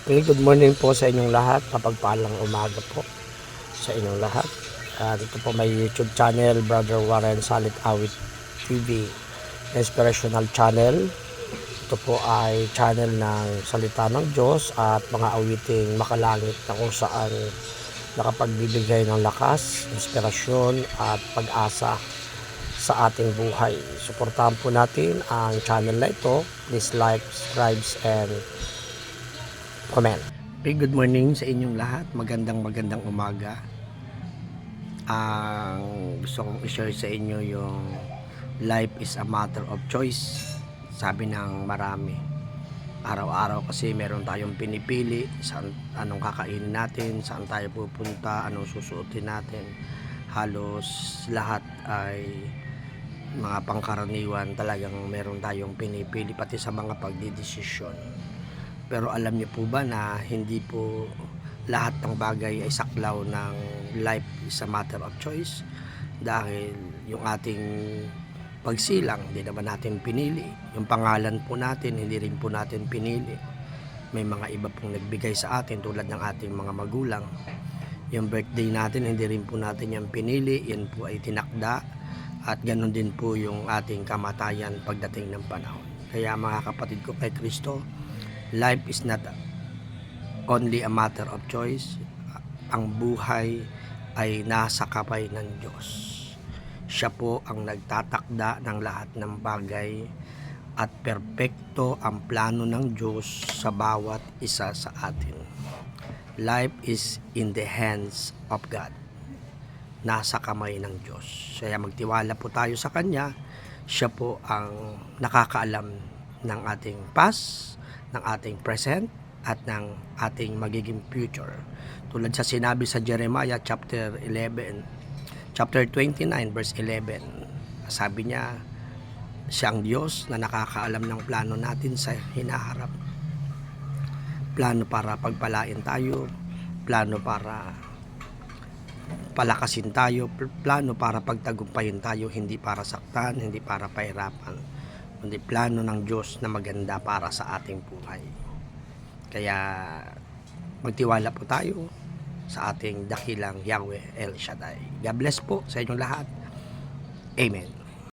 Okay, good morning po sa inyong lahat. Mapagpalang umaga po sa inyong lahat. Dito po may YouTube channel, Brother Warren Salit Awit TV, Inspirational Channel. Ito po ay channel ng salita ng Diyos at mga awiting makalangit na kung saan nakapagbibigay ng lakas, inspirasyon at pag-asa sa ating buhay. Suportahan po natin ang channel na ito. Please like, subscribe, and comment. Okay, good morning sa inyong lahat. Magandang umaga. Ang gusto kong i-share sa inyo yung life is a matter of choice. Sabi ng marami. Araw-araw kasi meron tayong pinipili saan, anong kakainin natin, saan tayo pupunta, anong susuotin natin. Halos lahat ay mga pangkaraniwan, talagang meron tayong pinipili pati sa mga pagdidesisyon. Pero alam niyo po ba na hindi po lahat ng bagay ay saklaw ng life is a matter of choice? Dahil yung ating pagsilang, hindi naman natin pinili. Yung pangalan po natin, hindi rin po natin pinili. May mga iba pong nagbigay sa atin tulad ng ating mga magulang. Yung birthday natin, hindi rin po natin yung pinili. Yan po ay tinakda. At ganun din po yung ating kamatayan pagdating ng panahon. Kaya mga kapatid ko kay Kristo, life is not only a matter of choice. Ang buhay ay nasa kamay ng Diyos. Siya po ang nagtatakda ng lahat ng bagay at perpekto ang plano ng Diyos sa bawat isa sa atin. Life is in the hands of God. Nasa kamay ng Diyos. Kaya magtiwala po tayo sa Kanya. Siya po ang nakakaalam ng ating past, ng ating present at ng ating magiging future. Tulad sa sinabi sa Jeremiah chapter 29 verse 11. Sabi niya, siyang Diyos na nakakaalam ng plano natin sa hinaharap. Plano para pagpalain tayo, plano para palakasin tayo, plano para pagtagumpayin tayo, hindi para saktan, hindi para pahirapan, kundi plano ng Diyos na maganda para sa ating buhay. Kaya magtiwala po tayo sa ating dakilang Yahweh El Shaddai. God bless po sa inyong lahat. Amen.